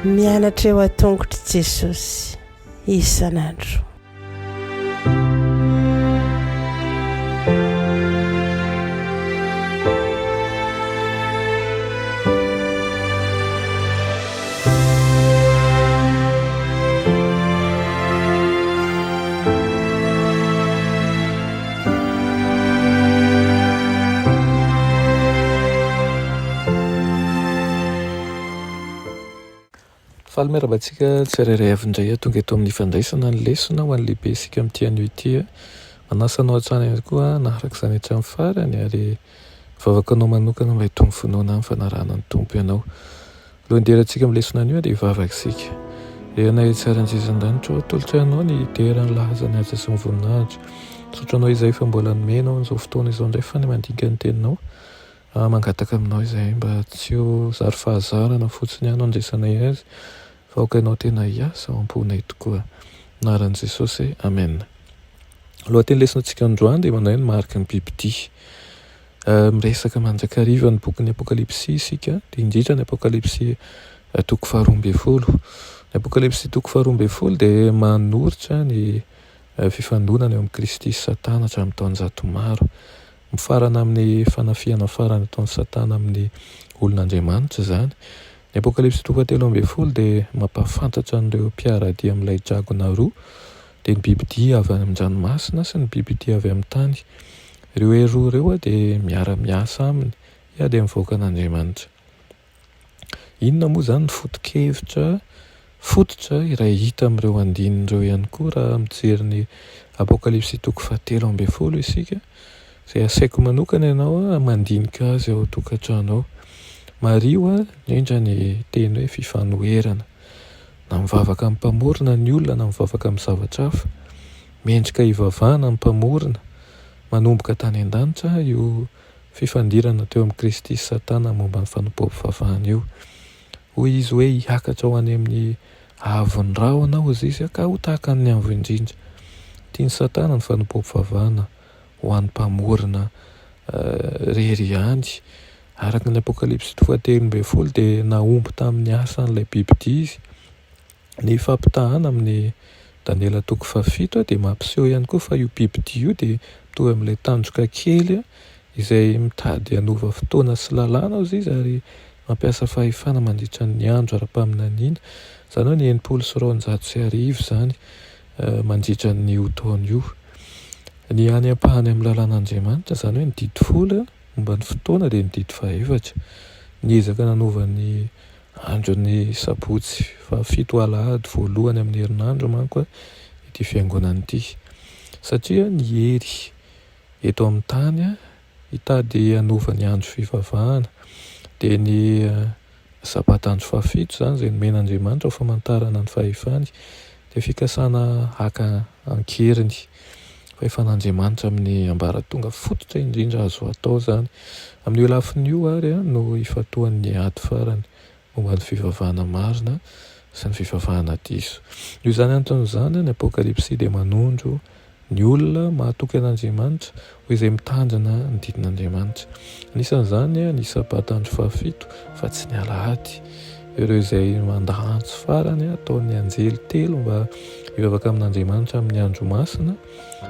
mianatra eo a-tongotry Jesosy isan'andro. Faly miarabantsika tsirairay avy-indray tonga eto amin'ny fandraisana ny lesona ho an'ny lehibe isika amin'ity anio ity. Manasanao hatrany ihany koa naharaka izany hatramin'ny farany ary vavakanao manokana mba hitony finoana amin'ny fanarahana ny tompo ianao. Alohan'ny derantsika amin'ny lesona anio dia hivavaka isika. Eanay tsara anjisan-danitra tolotra ianao ny deran'ny lahaza ny aza sy ny voninahitra. Sotranao izay fa mbola nomenao n'izao fotoana izao indray fa ny mandinika ny teninao. Mangataka aminao izay mba tsy ho zary fahazarana fotsiny ihany andraisanay azy. Vahoakanao tena hiasa ao am-ponay tokoa. Anaran'i Jesosy, amen. Lohateny lesonantsika androany dia manao hoe ny mariky ny bibidia. Miresaka manjakariva ny bokin'ny Apokalipsy isika, dia indrindra ny Apokalipsy toko 12. Ny Apokalipsy toko 12 dia manoritra ny fifandonana eo amin'ny Kristy sy Satana hatramin'ny taonjato maro. Mifarana amin'ny fanafiana farany ataon'ny Satana amin'ny olon'Andriamanitra izany. Ny Apokalipsy toko 13 dia mampafantatra an'ireo mpiaradia amin'ilay dragona roa, dia ny bibidia avy any amin-dranomasina sy ny bibidia avy amin'ny tany. Ireo roa ireo dia miara-miasa aminy dia mivoaka an'Andriamanitra. Inona moa izany ny fototra iray hita amin'ireo andinin'ireo ihany koa raha mijery ny Apokalipsy toko 13 isika. Izay asaiko manokana ianao mandinika azy ao tokantrano ao. Mario indrindra ny teny hoe fifanoherana. Na mivavaka amin'ny mpamorona ny olona na mivavaka amin'ny zavatra hafa. Mendrika hivavahana amin'ny mpamorona. Manomboka tany an-danitra io fifandirana teo amin'ny Kristy sy Satana momba ny fanompoam-pivavahana io. Hoy izy hoe hiakatra ho any amin'ny havon'ny rahona ao izy ka ho tahaka ny avo indrindra. Tiany Satana ny fanompoam-pivavahana ho an'ny mpamorona rery ihany. Araka ny Apokalipsy 13 dia naomby tamin'ny asan'ilay bibidia izy. Ny fampitahana amin'ny Daniela toko 7 dia mampiseho ihany koa fa io bibidia io dia mitovy amin'ilay tandroka kely izay mitady hanova fotoana sy lalàna izy ary mampiasa fahefana mandritra ny andro ara-paminaniana. Izany hoe ny 990 izany mandritra ny taona io. Ny any ampahany amin'ny lalàn'Andriamanitra izany hoe ny didy folo momba ny fotoana dia ny didy 14. Niezaka nanovan'ny andron'ny sabotsy fa 7 alahady voalohany amin'ny herinandro manko ity fiangonana ity. Satria ny hery eto amin'ny tany hitady hanova ny andro fivavahana. Dia ny sabatandro 17 izany izay nomen'Andriamanitra ho famantarana ny fahefany dia fikasana haka ankeriny. Fahefan'Andriamanitra amin'ny ambaratonga fototra indrindra azo atao izany. Amin'io lafin'io ary no ifatohan'ny ady farany momba ny fivavahana marina sy ny fivavahana diso. Io izany anton'izany ny Apokalipsy dia manondro ny olona mahatoky an'Andriamanitra ho izay mitandrina ny didin'Andriamanitra. Anisan'izany ny sabatandro 17 fa tsy ny alahady. Ireo izay mandahantso farany ataon'ny anjely telo mba hivavaka amin'Andriamanitra amin'ny andro masina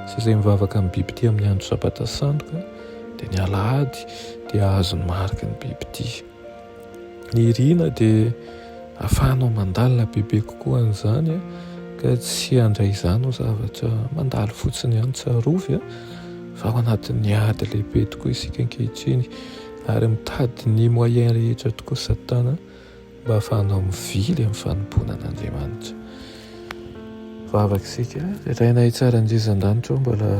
sy izay mivavaka amin'ny bibidia amin'ny andro sabata sandoka dia ny alahady dia azo ny mariky ny bibidia. Ny irina dia ahafahanao mandalina bebe kokoa an'izany ka tsy handray izany ho zavatra mandalo fotsiny ihany tsarovy fa ao anatin'ny ady lehibe tokoa isika ankehitriny ary mitady ny moyen rehetra tokoa Satana mba ahafahanao mivily amin'ny fanompona an'Andriamanitra. Vavaka isika, rainay tsara anjisan-danitra mbola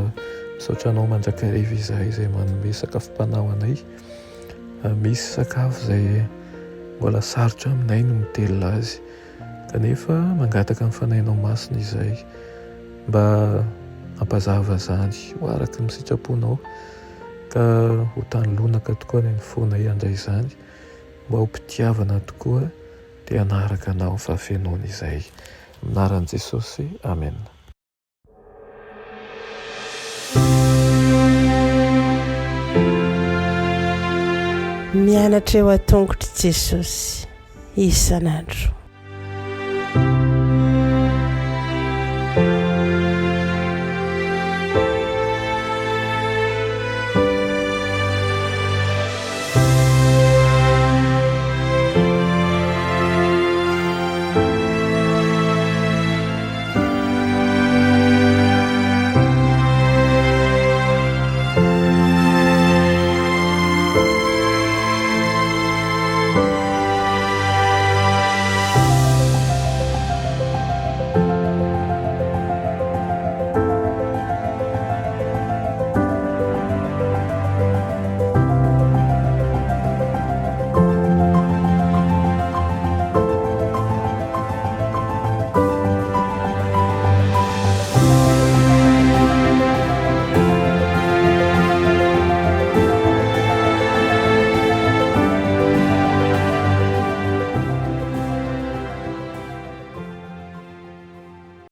misaotra anao mandrakariva izay manome sakafom-panao anay. Misy sakafo izay mbola sarotra aminay no mitelina azy, kanefa mangataka amin'ny fanahinao masina izay mba hampazava izany ho araka ny sitraponao ka ho tanolonaka tokoa ny fonay handray izany mba ho mpitiavana tokoa dia hanaraka anao fahafenoana izay. Anaran'i Jesosy, amen. mianatra eo an-tongotry Jesosy isan'andro.